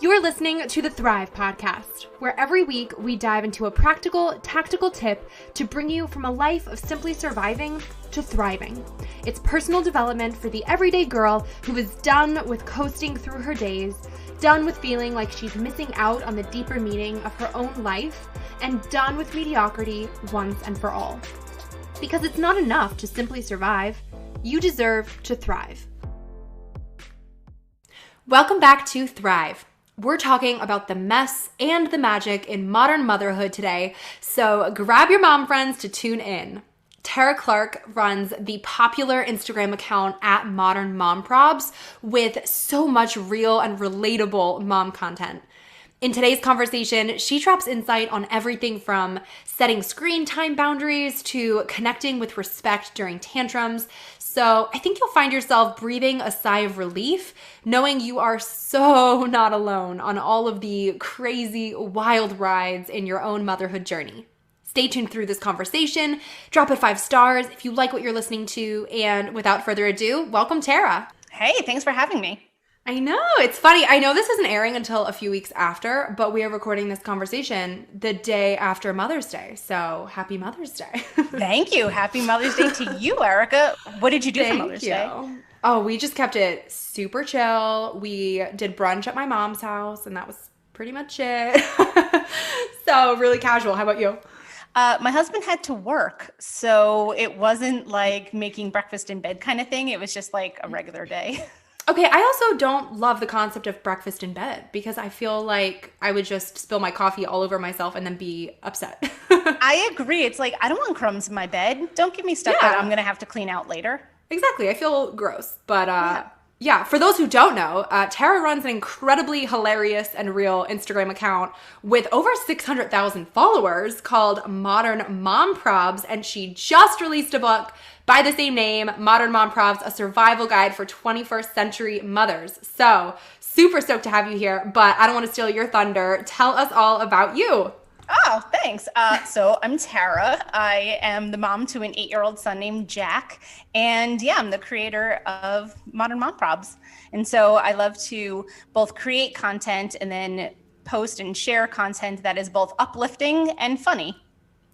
You're listening to the Thrive Podcast, where every week we dive into a practical, tactical tip to bring you from a life of simply surviving to thriving. It's personal development for the everyday girl who is done with coasting through her days, done with feeling like she's missing out on the deeper meaning of her own life, and done with mediocrity once and for all. Because it's not enough to simply survive. You deserve to thrive. Welcome back to Thrive. We're talking about the mess and the magic in modern motherhood today, so grab your mom friends to tune in. Tara Clark runs the popular Instagram account at Modern Mom Probs with so much real and relatable mom content. In today's conversation, she drops insight on everything from setting screen time boundaries to connecting with respect during tantrums. So I think you'll find yourself breathing a sigh of relief, knowing you are so not alone on all of the crazy, wild rides in your own motherhood journey. Stay tuned through this conversation, drop it 5 stars if you like what you're listening to, and without further ado, welcome Tara. Hey, thanks for having me. I know, it's funny. I know this isn't airing until a few weeks after, but we are recording this conversation the day after Mother's Day. So happy Mother's Day. Thank you. Happy Mother's Day to you, Erica. What did you do for Mother's Day? Oh, we just kept it super chill. We did brunch at my mom's house, and that was pretty much it. So really casual. How about you? My husband had to work, so it wasn't like making breakfast in bed kind of thing. It was just like a regular day. Okay, I also don't love the concept of breakfast in bed because I feel like I would just spill my coffee all over myself and then be upset. I agree. It's like, I don't want crumbs in my bed. Don't give me stuff that I'm going to have to clean out later. Exactly. I feel gross. But yeah, for those who don't know, Tara runs an incredibly hilarious and real Instagram account with over 600,000 followers called Modern Mom Probs, and she just released a book by the same name, Modern Mom Probs, a survival guide for 21st century mothers. So super stoked to have you here, but I don't want to steal your thunder. Tell us all about you. Oh, thanks. So I'm Tara. I am the mom to an 8-year-old son named Jack. And yeah, I'm the creator of Modern Mom Probs. And so I love to both create content and then post and share content that is both uplifting and funny.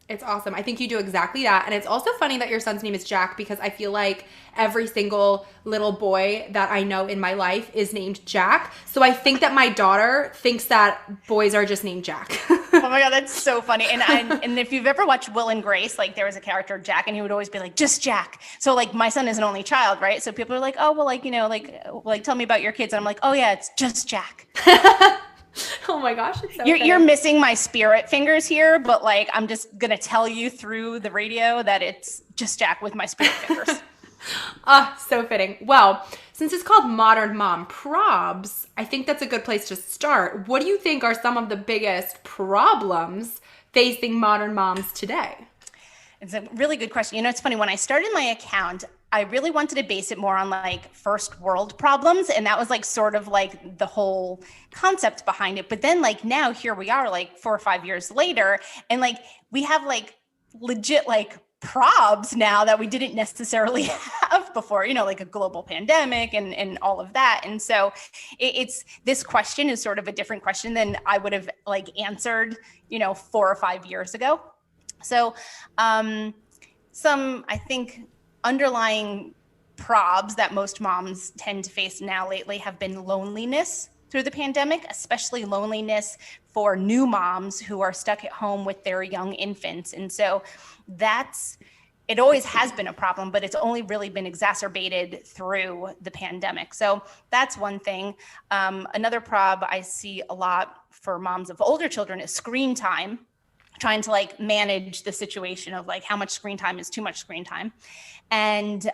It's awesome. I think you do exactly that. And it's also funny that your son's name is Jack because I feel like every single little boy that I know in my life is named Jack. So I think that my daughter thinks that boys are just named Jack. Oh my God, that's so funny. And if you've ever watched Will and Grace, like there was a character, Jack, and he would always be like, just Jack. So like my son is an only child, right? So people are like, oh, well, like, you know, like tell me about your kids. And I'm like, oh yeah, it's just Jack. Oh my gosh. It's so you're missing my spirit fingers here, but like, I'm just going to tell you through the radio that it's just Jack with my spirit fingers. So fitting. Well, since it's called Modern Mom Probs, I think that's a good place to start. What do you think are some of the biggest problems facing modern moms today? It's a really good question. You know, it's funny. When I started my account, I really wanted to base it more on like first world problems. And that was like sort of like the whole concept behind it. But then like now here we are like 4 or 5 years later. And like we have like legit like probs now that we didn't necessarily have before, you know, like a global pandemic and all of that. And so it's this question is sort of a different question than I would have like answered, you know, 4 or 5 years ago. So some, I think, underlying probs that most moms tend to face now lately have been loneliness through the pandemic, especially loneliness for new moms who are stuck at home with their young infants. And so it always has been a problem, but it's only really been exacerbated through the pandemic. So that's one thing. Another prob I see a lot for moms of older children is screen time, trying to like manage the situation of like how much screen time is too much screen time. And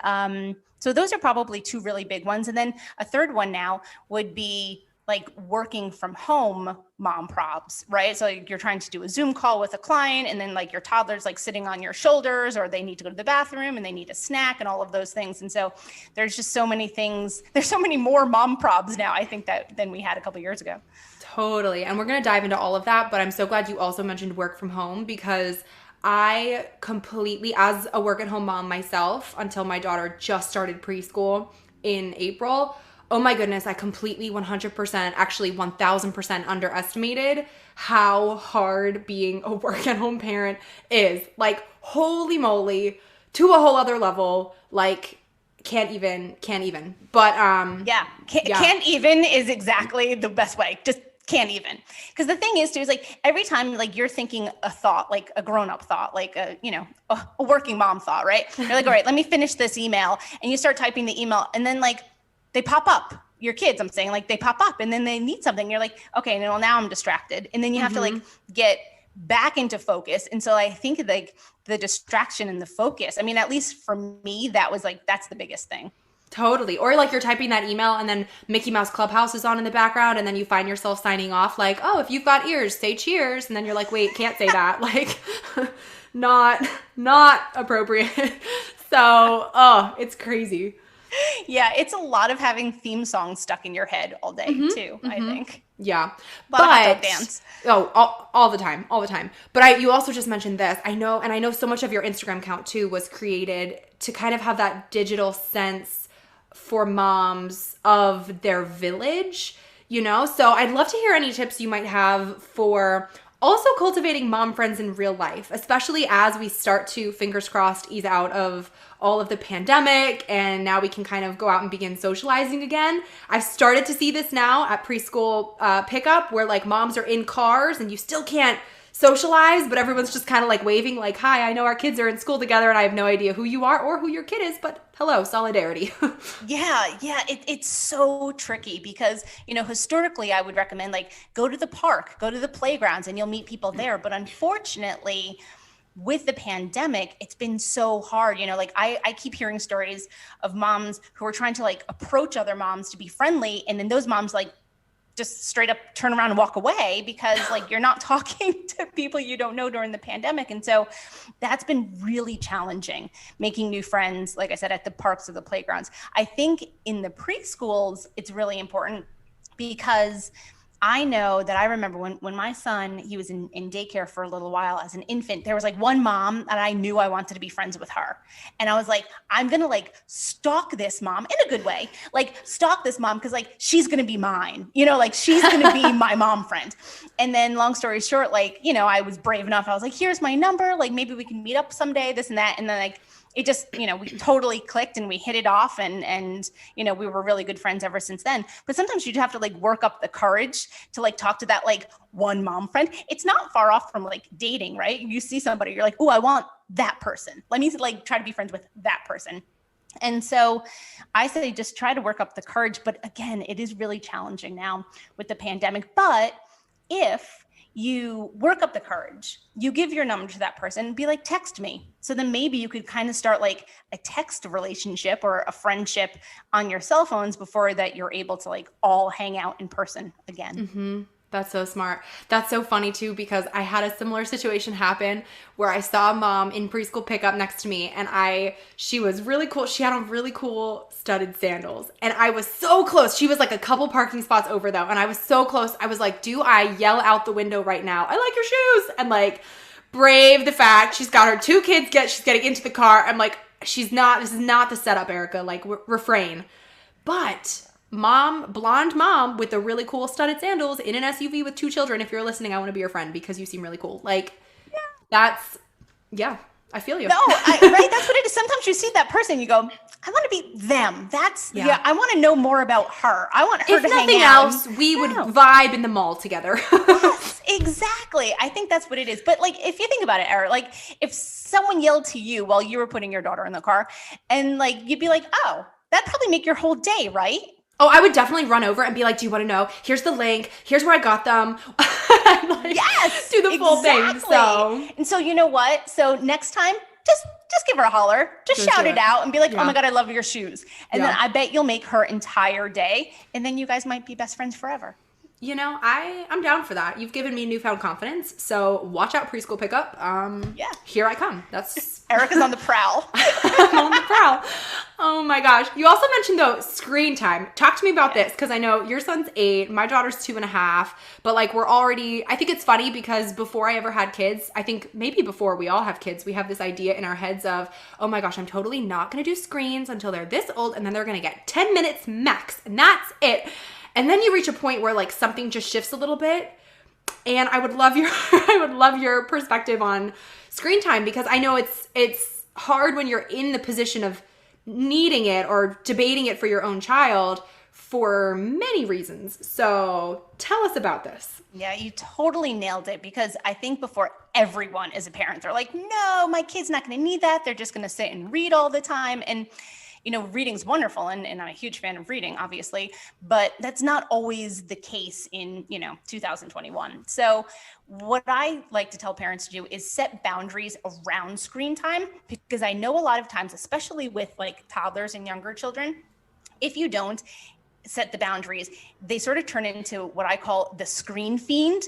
so those are probably 2 really big ones. And then a third one now would be like working from home mom probs, right? So you're trying to do a Zoom call with a client and then like your toddler's like sitting on your shoulders or they need to go to the bathroom and they need a snack and all of those things. And so there's just so many things. There's so many more mom probs now, I think, than we had a couple years ago. Totally. And we're going to dive into all of that, but I'm so glad you also mentioned work from home because I completely, as a work at home mom myself, until my daughter just started preschool in April, Oh my goodness, I completely 100%, actually 1000% underestimated how hard being a work at home parent is. Like, holy moly, to a whole other level. Like, can't even. But Yeah. yeah. Can't even is exactly the best way. Just can't even. Because the thing is too, is like every time like you're thinking a thought, like a grown-up thought, like a, you know, a working mom thought, right? You're like, all right, let me finish this email. And you start typing the email and then like they pop up. Your kids, I'm saying, like they pop up and then they need something. You're like, okay, well now I'm distracted. And then you have to like get back into focus. And so I think like the distraction and the focus, I mean, at least for me, that was like, that's the biggest thing. Totally. Or like you're typing that email and then Mickey Mouse Clubhouse is on in the background and then you find yourself signing off like, oh, if you've got ears, say cheers. And then you're like, wait, can't say that. Like, not appropriate. So, oh, it's crazy. Yeah, it's a lot of having theme songs stuck in your head all day too, I think. Yeah. A lot of hot dog dance. Oh, all the time. But you also just mentioned this. I know so much of your Instagram account too was created to kind of have that digital sense for moms of their village, you know? So I'd love to hear any tips you might have for also cultivating mom friends in real life, especially as we start to, fingers crossed, ease out of all of the pandemic and now we can kind of go out and begin socializing again. I've started to see this now at preschool pickup where like moms are in cars and you still can't socialize, but everyone's just kind of like waving like, hi, I know our kids are in school together and I have no idea who you are or who your kid is, but hello, solidarity. Yeah, it's so tricky because, you know, historically I would recommend like go to the park, go to the playgrounds and you'll meet people there. But unfortunately, with the pandemic, it's been so hard. You know, like I keep hearing stories of moms who are trying to like approach other moms to be friendly. And then those moms like just straight up turn around and walk away because like you're not talking to people you don't know during the pandemic. And so that's been really challenging, making new friends, like I said, at the parks or the playgrounds. I think in the preschools, it's really important because I know that I remember when my son, he was in daycare for a little while as an infant, there was like one mom that I knew I wanted to be friends with her. And I was like, I'm going to like stalk this mom in a good way, like stalk this mom. Cause like, she's going to be mine, you know, like she's going to be my mom friend. And then long story short, like, you know, I was brave enough. I was like, here's my number. Like maybe we can meet up someday, this and that. And then like, it just, you know, we totally clicked and we hit it off and, you know, we were really good friends ever since then. But sometimes you have to like work up the courage to like talk to that like one mom friend. It's not far off from like dating, right? You see somebody, you're like, oh, I want that person. Let me like try to be friends with that person. And so I say just try to work up the courage. But again, it is really challenging now with the pandemic. But if you work up the courage, you give your number to that person and be like, text me. So then maybe you could kind of start like a text relationship or a friendship on your cell phones before that you're able to like all hang out in person again. Mm-hmm. That's so smart. That's so funny too, because I had a similar situation happen where I saw a mom in preschool pickup next to me and she was really cool. She had on really cool studded sandals and I was so close. She was like a couple parking spots over though. And I was so close. I was like, do I yell out the window right now? I like your shoes. And like brave the fact she's got her two kids, she's getting into the car. I'm like, this is not the setup, Erica, like refrain. But blonde mom with the really cool studded sandals in an SUV with two children. If you're listening, I want to be your friend because you seem really cool. Like, I feel you. No, right? That's what it is. Sometimes you see that person, you go, I want to be them. I want to know more about her. I want her to hang out. If nothing else, we would vibe in the mall together. Yes, exactly. I think that's what it is. But like, if you think about it, Eric, like if someone yelled to you while you were putting your daughter in the car and like, you'd be like, oh, that'd probably make your whole day, right? Oh, I would definitely run over and be like, do you want to know? Here's the link. Here's where I got them. Like, yes. Do the full thing. And so you know what? So next time, just give her a holler. Just shout it out and be like, oh my God, I love your shoes. And then I bet you'll make her entire day. And then you guys might be best friends forever. You know, I'm down for that. You've given me newfound confidence. So watch out, preschool pickup. Yeah. Here I come. That's Erica's on the prowl. I'm on the prowl. Oh my gosh. You also mentioned though screen time. Talk to me about this, because I know your son's 8, my daughter's 2.5, but like we're already, I think it's funny because before I ever had kids, I think maybe before we all have kids, we have this idea in our heads of, oh my gosh, I'm totally not going to do screens until they're this old, and then they're going to get 10 minutes max, and that's it. And then you reach a point where like something just shifts a little bit. And I would love your I would love your perspective on screen time, because I know it's hard when you're in the position of needing it or debating it for your own child for many reasons. So tell us about this. Yeah, you totally nailed it, because I think before everyone is a parent, they're like, no, my kid's not going to need that. They're just going to sit and read all the time. And you know, reading's wonderful, and I'm a huge fan of reading, obviously, but that's not always the case in, 2021. So what I like to tell parents to do is set boundaries around screen time, because I know a lot of times, especially with like toddlers and younger children, if you don't set the boundaries, they sort of turn into what I call the screen fiend.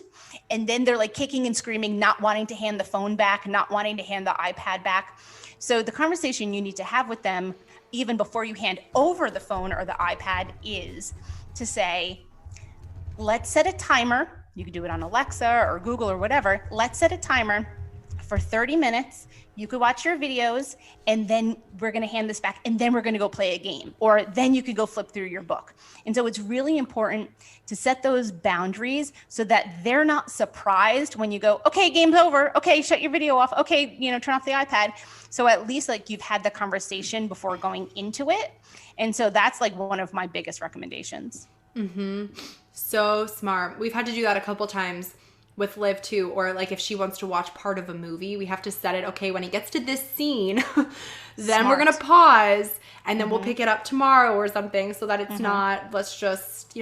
And then they're like kicking and screaming, not wanting to hand the phone back, not wanting to hand the iPad back. So the conversation you need to have with them, even before you hand over the phone or the iPad, is to say, let's set a timer. You could do it on Alexa or Google or whatever. Let's set a timer for 30 minutes. You could watch your videos, and then we're going to hand this back, and then we're going to go play a game, or then you could go flip through your book. And so it's really important to set those boundaries so that they're not surprised when you go, okay, game's over. Okay, shut your video off. Okay, turn off the iPad. So at least like you've had the conversation before going into it. And so that's like one of my biggest recommendations. Mm-hmm. So smart. We've had to do that a couple times with Liv too, or like if she wants to watch part of a movie, we have to set it, okay, when he gets to this scene, then we're going to pause, and then we'll pick it up tomorrow or something, so that it's not, let's just,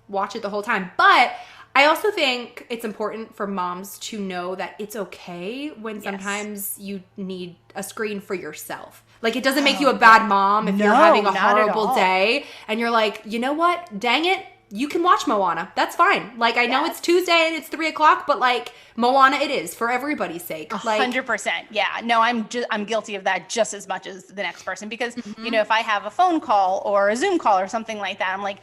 watch it the whole time. But I also think it's important for moms to know that it's okay when sometimes you need a screen for yourself. Like, it doesn't make you a bad mom if you're having a horrible day and you're like, you know what, dang it, you can watch Moana. That's fine. Like, I know it's Tuesday and it's 3:00, but like Moana it is, for everybody's sake. 100%. Yeah. No, I'm guilty of that just as much as the next person, because, if I have a phone call or a Zoom call or something like that, I'm like,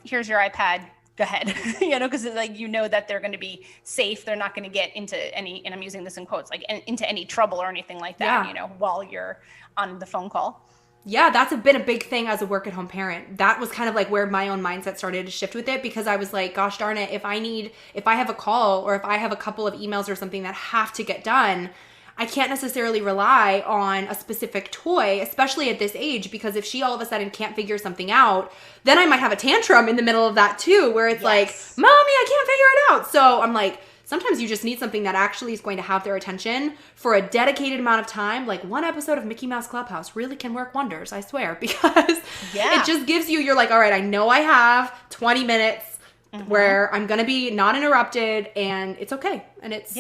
here's your iPad. Go ahead. Because like, that they're going to be safe. They're not going to get into any, and I'm using this in quotes, like into any trouble or anything like that, while you're on the phone call. Yeah, that's been a big thing as a work-at-home parent. That was kind of like where my own mindset started to shift with it, because I was like, gosh darn it, if I have a call or if I have a couple of emails or something that have to get done, I can't necessarily rely on a specific toy, especially at this age, because if she all of a sudden can't figure something out, then I might have a tantrum in the middle of that too, where it's like, Mommy, I can't figure it out. So I'm like, sometimes you just need something that actually is going to have their attention for a dedicated amount of time. Like one episode of Mickey Mouse Clubhouse really can work wonders, I swear, because it just gives you're like, all right, I know I have 20 minutes where I'm going to be not interrupted, and it's okay. And it's,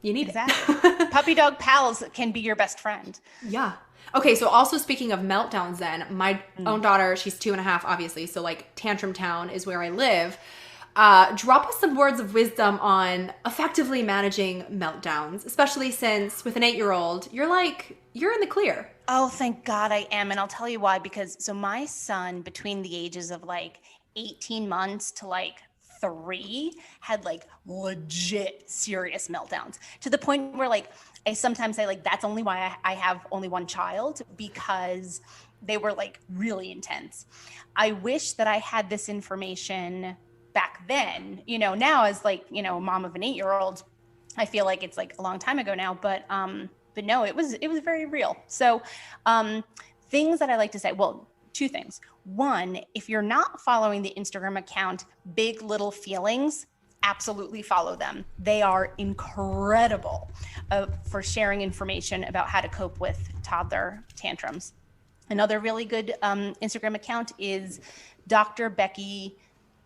you need it. Puppy dog pals can be your best friend. Yeah. Okay, so also speaking of meltdowns then, my own daughter, she's 2.5, obviously, so like Tantrum Town is where I live. Drop us some words of wisdom on effectively managing meltdowns, especially since with an 8-year-old, you're in the clear. Oh, thank God I am. And I'll tell you why, because so my son, between the ages of like 18 months to like 3, had like legit serious meltdowns, to the point where like I sometimes say like, that's only why I have only one child, because they were like really intense. I wish that I had this information back then. Now as like, mom of an 8-year-old, I feel like it's like a long time ago now, but no, it was very real. So things that I like to say, well, 2 things. One, if you're not following the Instagram account Big Little Feelings, absolutely follow them. They are incredible for sharing information about how to cope with toddler tantrums. Another really good Instagram account is Dr. Becky.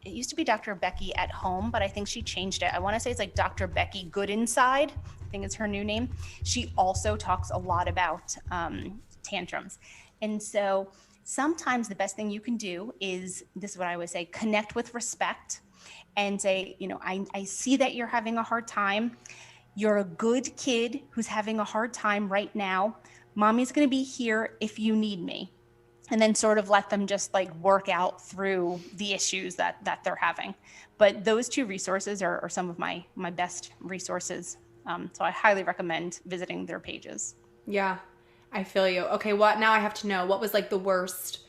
It used to be Dr. Becky at Home, but I think she changed it. I want to say it's like Dr. Becky Good Inside. I think it's her new name. She also talks a lot about tantrums. And so sometimes the best thing you can do is, this is what I always say, connect with respect. and say, I see that you're having a hard time. You're a good kid who's having a hard time right now. Mommy's going to be here if you need me. And then sort of let them just like work out through the issues that they're having. But those two resources are some of my best resources. So I highly recommend visiting their pages. Yeah, I feel you. Okay, now I have to know, what was like the worst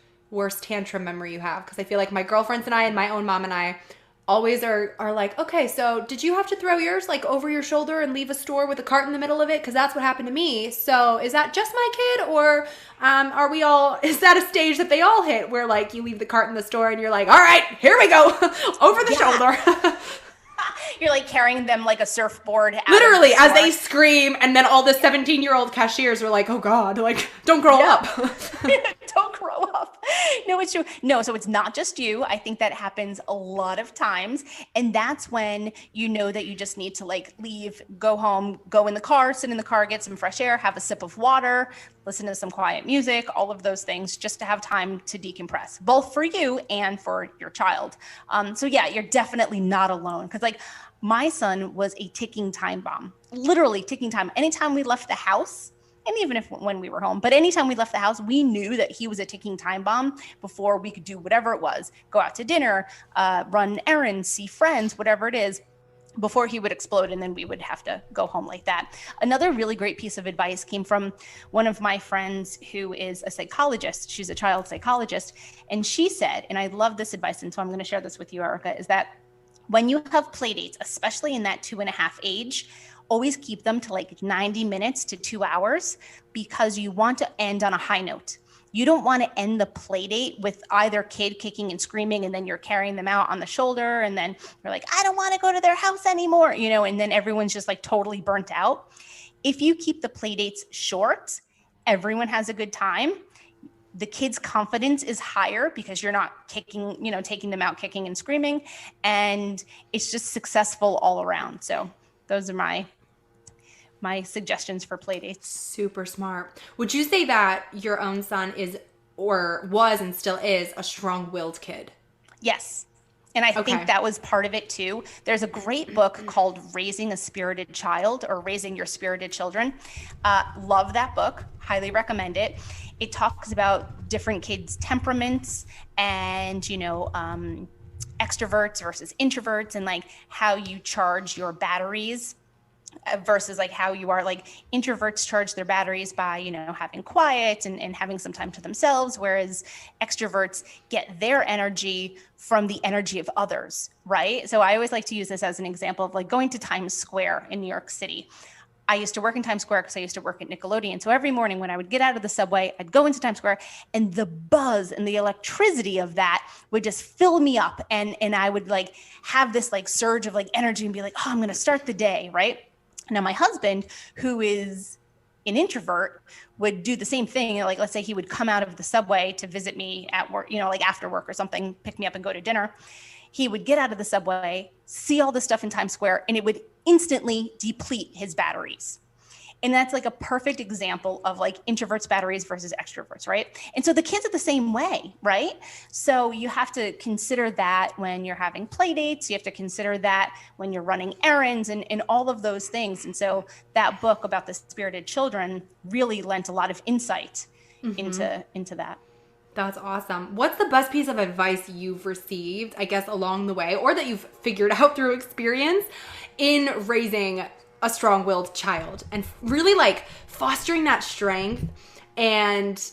tantrum memory you have? Because I feel like my girlfriends and I and my own mom and I always are like, okay, so did you have to throw yours like over your shoulder and leave a store with a cart in the middle of it? Because that's what happened to me. So is that just my kid, or is that a stage that they all hit where like you leave the cart in the store and you're like, all right, here we go, over the shoulder. You're like carrying them like a surfboard. Literally, as they scream, and then all the 17-year-old cashiers are like, oh God, like, don't grow up. Don't grow up. No, it's true. No, so it's not just you. I think that happens a lot of times. And that's when you know that you just need to like leave, go home, go in the car, sit in the car, get some fresh air, have a sip of water, listen to some quiet music, all of those things, just to have time to decompress, both for you and for your child. So yeah, you're definitely not alone. Because like my son was a ticking time bomb, literally ticking time. Anytime we left the house, and even when we were home, but anytime we left the house, we knew that he was a ticking time bomb before we could do whatever it was, go out to dinner, run errands, see friends, whatever it is, before he would explode, and then we would have to go home like that. Another really great piece of advice came from one of my friends who is a psychologist. She's a child psychologist. And she said, and I love this advice, and so I'm going to share this with you, Erica, is that when you have play dates, especially in that 2.5 age, always keep them to like 90 minutes to 2 hours, because you want to end on a high note. You don't want to end the play date with either kid kicking and screaming, and then you're carrying them out on the shoulder, and then you're like, I don't want to go to their house anymore, and then everyone's just like totally burnt out. If you keep the play dates short, everyone has a good time. The kid's confidence is higher because you're not kicking, taking them out kicking and screaming, and it's just successful all around. So those are my suggestions for play dates. Super smart. Would you say that your own son is, or was and still is, a strong-willed kid? Yes. And I think that was part of it too. There's a great book called Raising a Spirited Child, or Raising Your Spirited Children. Love that book. Highly recommend it. It talks about different kids' temperaments and, extroverts versus introverts, and like how you charge your batteries versus like how you are, like introverts charge their batteries by, having quiet and having some time to themselves, whereas extroverts get their energy from the energy of others, right? So I always like to use this as an example of like going to Times Square in New York City. I used to work in Times Square because I used to work at Nickelodeon. So every morning when I would get out of the subway, I'd go into Times Square, and the buzz and the electricity of that would just fill me up. And I would like have this like surge of like energy and be like, oh, I'm going to start the day, right? Now, my husband, who is an introvert, would do the same thing. Like, let's say he would come out of the subway to visit me at work, like after work or something, pick me up and go to dinner. He would get out of the subway, see all the stuff in Times Square, and it would instantly deplete his batteries. And that's like a perfect example of like introverts' batteries versus extroverts, right? And so the kids are the same way, right? So you have to consider that when you're having play dates. You have to consider that when you're running errands and all of those things. And so that book about the spirited children really lent a lot of insight into that. That's awesome. What's the best piece of advice you've received, I guess, along the way, or that you've figured out through experience in raising a strong-willed child and really like fostering that strength and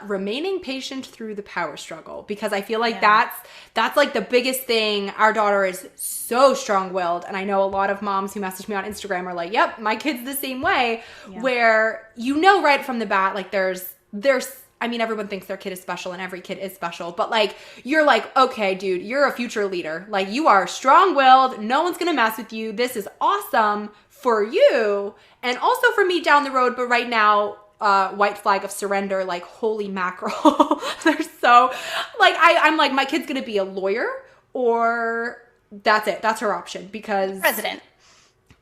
remaining patient through the power struggle? Because I feel like that's like the biggest thing. Our daughter is so strong-willed, and I know a lot of moms who message me on Instagram are like, yep, my kid's the same way, where right from the bat, like there's I mean, everyone thinks their kid is special, and every kid is special, but like, you're like, okay, dude, you're a future leader. Like, you are strong-willed. No one's going to mess with you. This is awesome for you. And also for me down the road. But right now, white flag of surrender, like, holy mackerel. They're so like, I'm like, my kid's going to be a lawyer, or that's it. That's her option, because president.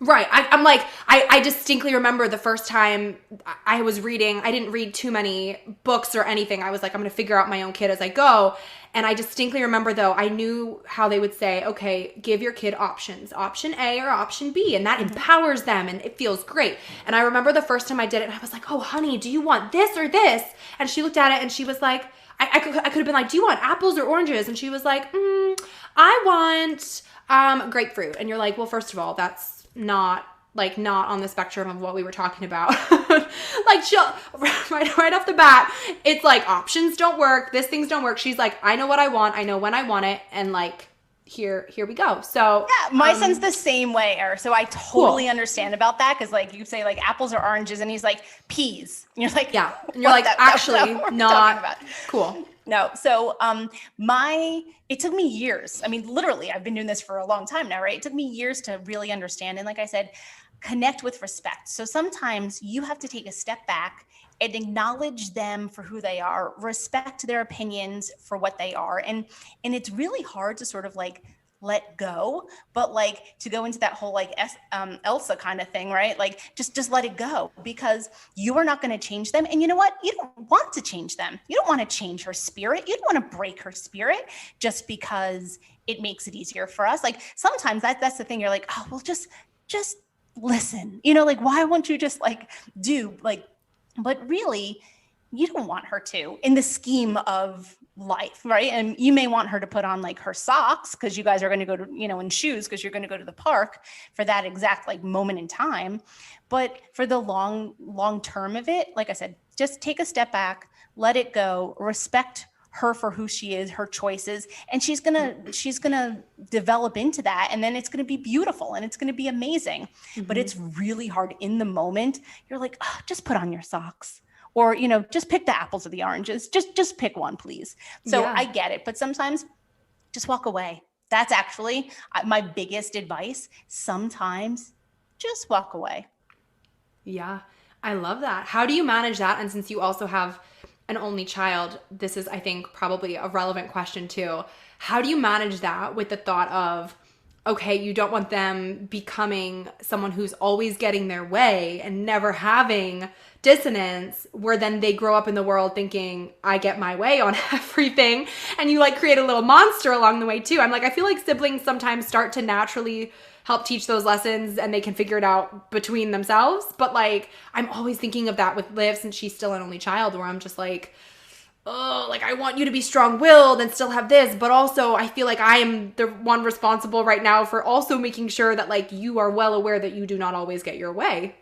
Right. I'm like, I distinctly remember the first time I was reading, I didn't read too many books or anything. I was like, I'm going to figure out my own kid as I go. And I distinctly remember, though, I knew how they would say, okay, give your kid options, option A or option B. And that empowers them and it feels great. And I remember the first time I did it and I was like, oh, honey, do you want this or this? And she looked at it and she was like, I could have been like, do you want apples or oranges? And she was like, I want grapefruit. And you're like, well, first of all, that's not on the spectrum of what we were talking about. Like she'll right off the bat, it's like options don't work, this things don't work. She's like, I know what I want, I know when I want it, and like here we go. So yeah, my son's the same way, Eric. So I totally understand about that, because like you say like apples or oranges, and he's like peas, and you're like, yeah, and you're like, actually not cool. No. So it took me years. I mean, literally, I've been doing this for a long time now, right? It took me years to really understand. And like I said, connect with respect. So sometimes you have to take a step back and acknowledge them for who they are, respect their opinions for what they are. And it's really hard to sort of like let go, but like to go into that whole like Elsa kind of thing, right? Like just let it go, because you are not going to change them. And you know what? You don't want to change them. You don't want to change her spirit. You don't want to break her spirit just because it makes it easier for us. Like sometimes that's the thing. You're like, oh, well, just listen, like, why won't you just like do like, but really you don't want her to in the scheme of life, right? And you may want her to put on like her socks because you guys are going to go to, and shoes because you're going to go to the park for that exact like moment in time. But for the long term of it, like I said, just take a step back, let it go, respect her for who she is, her choices, and she's gonna develop into that, and then it's gonna be beautiful and it's gonna be amazing. But it's really hard in the moment. You're like, oh, just put on your socks. Or, just pick the apples or the oranges. Just pick one, please. So yeah. I get it. But sometimes just walk away. That's actually my biggest advice. Sometimes just walk away. Yeah, I love that. How do you manage that? And since you also have an only child, this is, I think, probably a relevant question too. How do you manage that with the thought of, okay, you don't want them becoming someone who's always getting their way and never having dissonance, where then they grow up in the world thinking, I get my way on everything, and you like create a little monster along the way too. I'm like, I feel like siblings sometimes start to naturally help teach those lessons and they can figure it out between themselves. But like, I'm always thinking of that with Liv, since she's still an only child, where I'm just like, oh, like I want you to be strong-willed and still have this, but also I feel like I am the one responsible right now for also making sure that like you are well aware that you do not always get your way.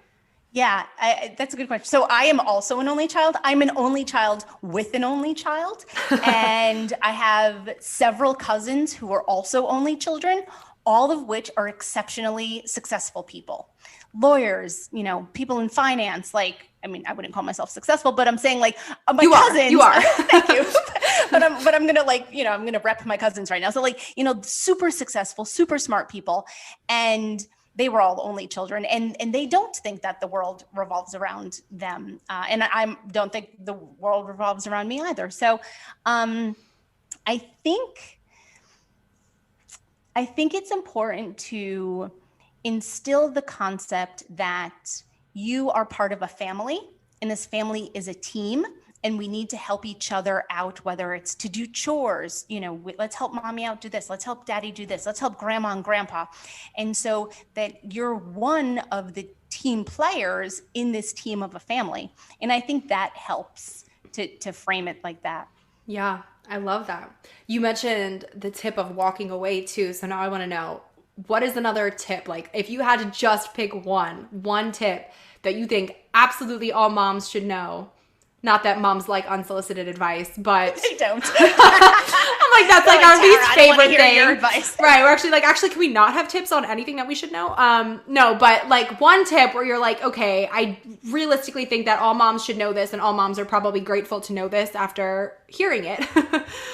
Yeah, that's a good question. So I am also an only child. I'm an only child with an only child. And I have several cousins who are also only children, all of which are exceptionally successful people. Lawyers, people in finance, like, I mean, I wouldn't call myself successful, but I'm saying like my cousins. You are. Thank you. but I'm going to like, I'm going to rep my cousins right now. So like, super successful, super smart people. And they were all only children, and they don't think that the world revolves around them. And I don't think the world revolves around me either. So I think it's important to instill the concept that you are part of a family, and this family is a team, and we need to help each other out, whether it's to do chores, let's help mommy out do this, let's help daddy do this, let's help grandma and grandpa. And so that you're one of the team players in this team of a family. And I think that helps to frame it like that. Yeah, I love that. You mentioned the tip of walking away too. So now I want to know, what is another tip? Like if you had to just pick one tip that you think absolutely all moms should know. Not that moms like unsolicited advice, but they don't. I'm like, that's like our least favorite thing. Your advice. Right. We're actually, can we not have tips on anything that we should know? No, but like one tip where you're like, okay, I realistically think that all moms should know this, and all moms are probably grateful to know this after hearing it.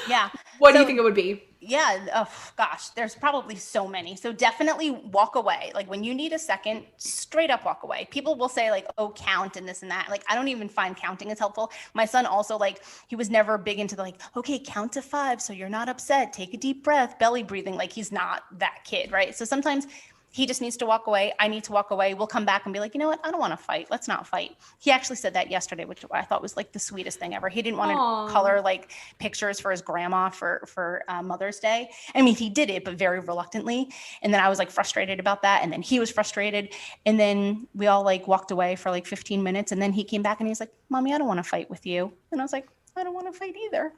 Yeah. What do you think it would be? Yeah. Oh gosh, there's probably so many. So definitely walk away. Like when you need a second, straight up walk away. People will say like, oh, count and this and that. Like, I don't even find counting as helpful. My son also, like, he was never big into the like, okay, count to 5. So you're not upset. Take a deep breath, belly breathing. Like he's not that kid. Right. So sometimes He just needs to walk away. I need to walk away. We'll come back and be like, you know what? I don't want to fight. Let's not fight. He actually said that yesterday, which I thought was like the sweetest thing ever. He didn't want to color like pictures for his grandma for Mother's Day. I mean, he did it, but very reluctantly. And then I was like frustrated about that. And then he was frustrated. And then we all like walked away for like 15 minutes. And then he came back and he's like, Mommy, I don't want to fight with you. And I was like, I don't want to fight either.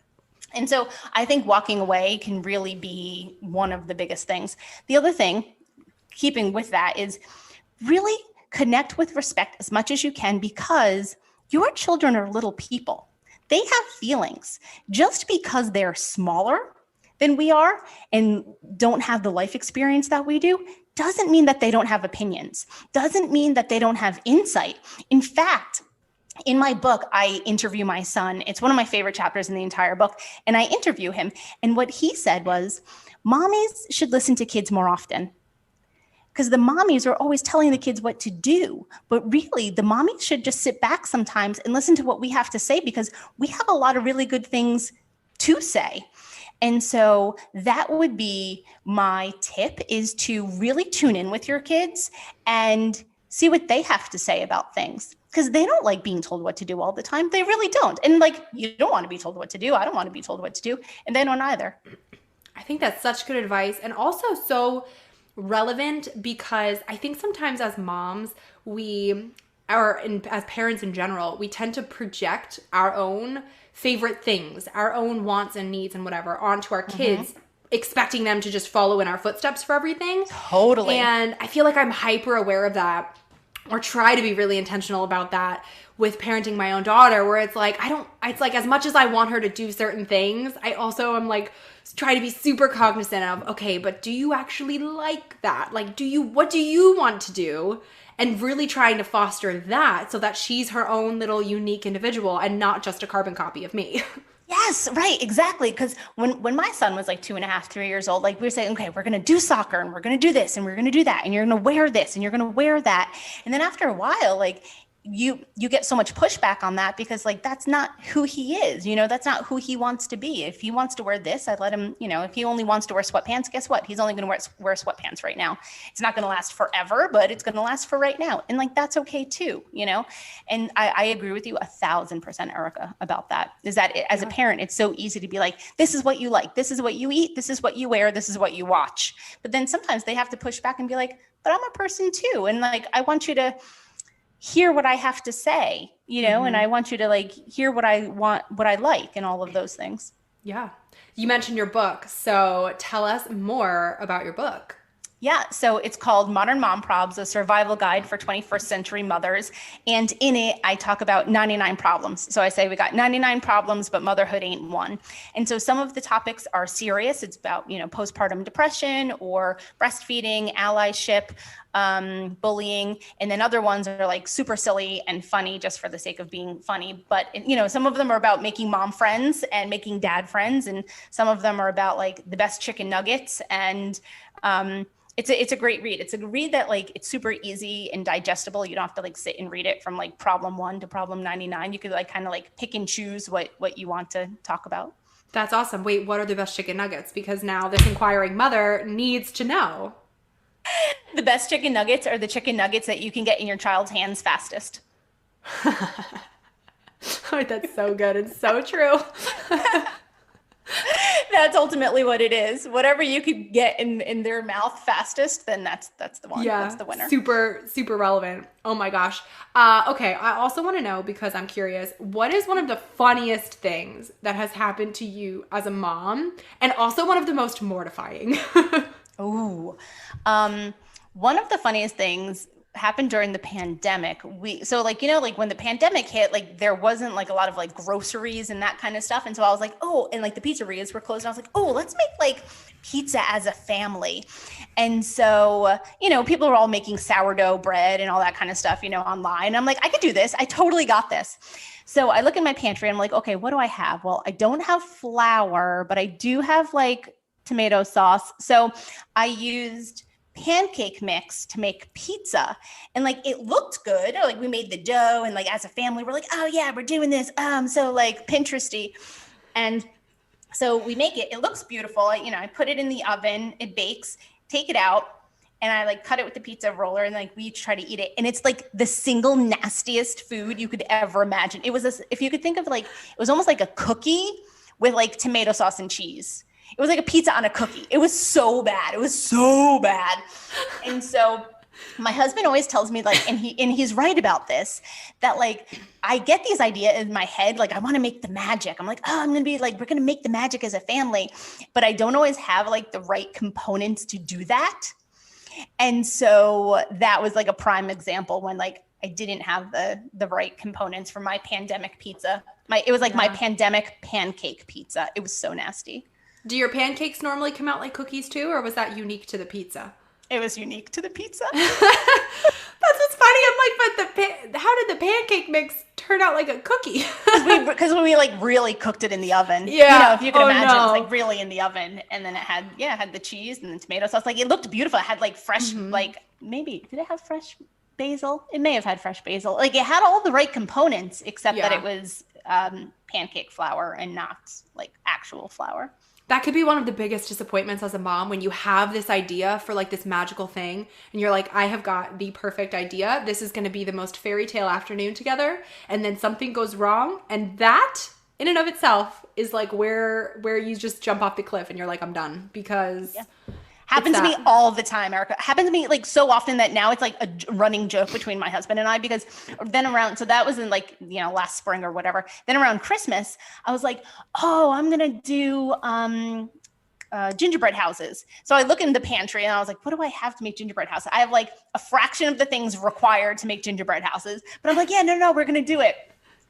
And so I think walking away can really be one of the biggest things. The other thing, keeping with that, is really connect with respect as much as you can, because your children are little people. They have feelings. Just because they're smaller than we are and don't have the life experience that we do doesn't mean that they don't have opinions, doesn't mean that they don't have insight. In fact, in my book, I interview my son. It's one of my favorite chapters in the entire book. And I interview him. And what he said was, mommies should listen to kids more often. Because the mommies are always telling the kids what to do. But really, the mommies should just sit back sometimes and listen to what we have to say, because we have a lot of really good things to say. And so that would be my tip, is to really tune in with your kids and see what they have to say about things. Because they don't like being told what to do all the time. They really don't. And like, you don't want to be told what to do. I don't want to be told what to do. And they don't either. I think that's such good advice, and also so relevant, because I think sometimes as moms, as parents in general, we tend to project our own favorite things, our own wants and needs and whatever onto our kids, expecting them to just follow in our footsteps for everything. Totally. And I feel like I'm hyper aware of that, or try to be really intentional about that with parenting my own daughter, where it's like, it's like, as much as I want her to do certain things, I also am like, try to be super cognizant of, okay, but do you actually like that? Like, what do you want to do? And really trying to foster that so that she's her own little unique individual and not just a carbon copy of me. Yes, right, exactly. Because when my son was like 2.5, 3 years old, like we were saying, okay, we're going to do soccer and we're going to do this and we're going to do that and you're going to wear this and you're going to wear that. And then after a while, like you get so much pushback on that, because like, that's not who he is, that's not who he wants to be. If he wants to wear this, I let him, if he only wants to wear sweatpants, guess what? He's only going to wear sweatpants right now. It's not going to last forever, but it's going to last for right now. And like, that's okay too, and I agree with you 1,000%, Erica, about that, is that as a parent, it's so easy to be like, this is what you like. This is what you eat. This is what you wear. This is what you watch. But then sometimes they have to push back and be like, but I'm a person too. And like, I want you to hear what I have to say, and I want you to like hear what I want, what I like, and all of those things. Yeah. You mentioned your book. So tell us more about your book. Yeah. So it's called Modern Mom Probs, a survival guide for 21st century mothers. And in it, I talk about 99 problems. So I say we got 99 problems, but motherhood ain't one. And so some of the topics are serious. It's about, postpartum depression or breastfeeding, allyship, bullying. And then other ones are like super silly and funny just for the sake of being funny. But, some of them are about making mom friends and making dad friends. And some of them are about like the best chicken nuggets. And, it's a great read. It's a read that like, it's super easy and digestible. You don't have to like sit and read it from like problem 1 to problem 99. You could like kind of like pick and choose what you want to talk about. That's awesome. Wait, what are the best chicken nuggets? Because now this inquiring mother needs to know. The best chicken nuggets are the chicken nuggets that you can get in your child's hands fastest. That's so good. It's so true. That's ultimately what it is. Whatever you could get in their mouth fastest, then that's the one. Yeah, that's the winner. Super, super relevant. Oh my gosh. Okay, I also want to know, because I'm curious, what is one of the funniest things that has happened to you as a mom, and also one of the most mortifying? Ooh. One of the funniest things happened during the pandemic. When the pandemic hit, like there wasn't like a lot of like groceries and that kind of stuff. And so I was like, oh, and like the pizzerias were closed. And I was like, oh, let's make like pizza as a family. And so, people were all making sourdough bread and all that kind of stuff, online. I'm like, I could do this. I totally got this. So I look in my pantry and I'm like, okay, what do I have? Well, I don't have flour, but I do have like tomato sauce. So I used pancake mix to make pizza, and like it looked good. Like we made the dough, and like as a family we're like, oh yeah, we're doing this, so like Pinteresty. And so we make it looks beautiful. I put it in the oven, it bakes, take it out, and I like cut it with the pizza roller, and like we each try to eat it. And it's like the single nastiest food you could ever imagine. It was this, if you could think of like, it was almost like a cookie with like tomato sauce and cheese. It was like a pizza on a cookie. It was so bad. It was so bad. And so my husband always tells me like, and he's right about this, that like, I get these ideas in my head. Like I want to make the magic. I'm like, oh, I'm going to be like, we're going to make the magic as a family, but I don't always have like the right components to do that. And so that was like a prime example when like I didn't have the right components for my pandemic pizza. It was like my pandemic pancake pizza. It was so nasty. Do your pancakes normally come out like cookies too, or was that unique to the pizza? It was unique to the pizza. That's what's funny. I'm like, but how did the pancake mix turn out like a cookie? Because we like really cooked it in the oven. Yeah. You know, if you can imagine, no. it's like really in the oven. And then it had the cheese and the tomato sauce. Like it looked beautiful. It had like fresh, like maybe, did it have fresh basil? It may have had fresh basil. Like it had all the right components, except that it was pancake flour and not like actual flour. That could be one of the biggest disappointments as a mom, when you have this idea for like this magical thing and you're like, I have got the perfect idea. This is going to be the most fairy tale afternoon together. And then something goes wrong. And that in and of itself is like where you just jump off the cliff and you're like, I'm done, because happens to me all the time, Erica. Happens to me like so often that now it's like a running joke between my husband and I, because then so that was in like, you know, last spring or whatever. Then around Christmas, I was like, oh, I'm going to do gingerbread houses. So I look in the pantry and I was like, what do I have to make gingerbread houses? I have like a fraction of the things required to make gingerbread houses, but I'm like, yeah, no, we're going to do it.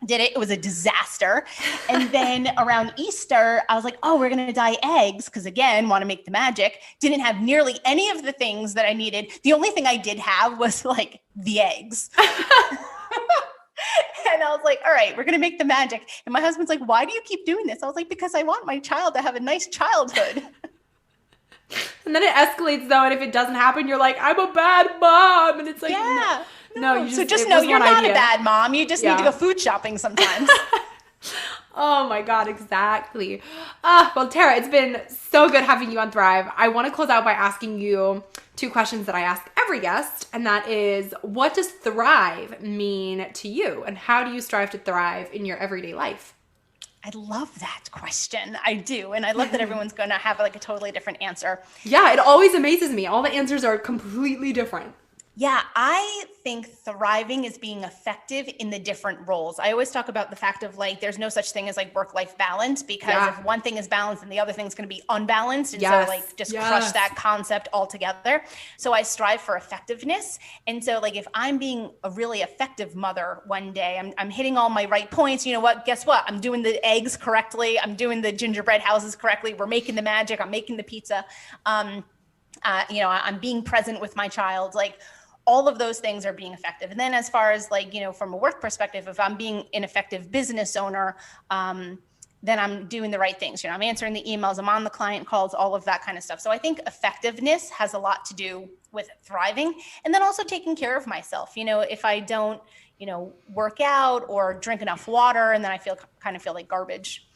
Did it. It was a disaster. And then around Easter, I was like, oh, we're going to dye eggs. Because again, want to make the magic. Didn't have nearly any of the things that I needed. The only thing I did have was like the eggs. And I was like, all right, we're going to make the magic. And my husband's like, why do you keep doing this? I was like, because I want my child to have a nice childhood. And then it escalates though. And if it doesn't happen, you're like, I'm a bad mom. And it's like, yeah. No, you just know you're not a bad mom. You just need to go food shopping sometimes. Oh my God, exactly. Well, Tara, it's been so good having you on Thrive. I want to close out by asking you 2 questions that I ask every guest, and that is, what does thrive mean to you? And how do you strive to thrive in your everyday life? I love that question. I do. And I love that everyone's going to have like a totally different answer. Yeah, it always amazes me. All the answers are completely different. Yeah, I think thriving is being effective in the different roles. I always talk about the fact of like, there's no such thing as like work-life balance, because if one thing is balanced and the other thing's going to be unbalanced. And so like just crush that concept altogether. So I strive for effectiveness. And so like, if I'm being a really effective mother one day, I'm hitting all my right points, you know what, guess what? I'm doing the eggs correctly. I'm doing the gingerbread houses correctly. We're making the magic. I'm making the pizza. You know, I'm being present with my child. Like, all of those things are being effective. And then as far as like, you know, from a work perspective, if I'm being an effective business owner, then I'm doing the right things. You know, I'm answering the emails, I'm on the client calls, all of that kind of stuff. So I think effectiveness has a lot to do with thriving. And then also taking care of myself. You know, if I don't, you know, work out or drink enough water, and then I kind of feel like garbage,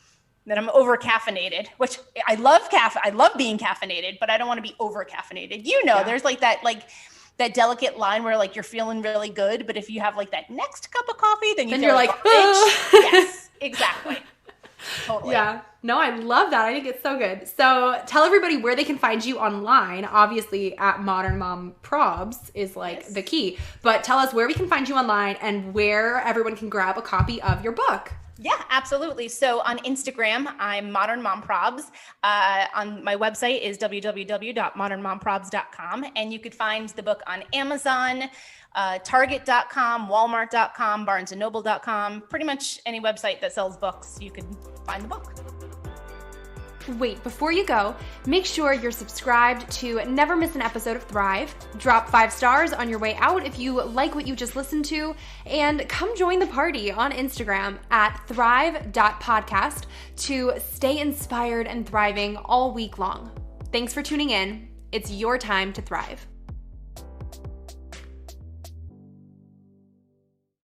then I'm over caffeinated, which I love I love being caffeinated, but I don't want to be over caffeinated. You know, there's like that delicate line where like you're feeling really good, but if you have like that next cup of coffee, then you're like, yes, exactly. Totally. Yeah. No, I love that. I think it's so good. So tell everybody where they can find you online. Obviously at Modern Mom Probs is like the key, but tell us where we can find you online and where everyone can grab a copy of your book. Yeah, absolutely. So on Instagram, I'm Modern Mom Probs. On my website is www.modernmomprobs.com. And you could find the book on Amazon, Target.com, Walmart.com, BarnesandNoble.com. Pretty much any website that sells books, you can find the book. Wait, before you go, make sure you're subscribed to never miss an episode of Thrive. Drop 5 stars on your way out if you like what you just listened to, and come join the party on Instagram at thrive.podcast to stay inspired and thriving all week long. Thanks for tuning in. It's your time to thrive.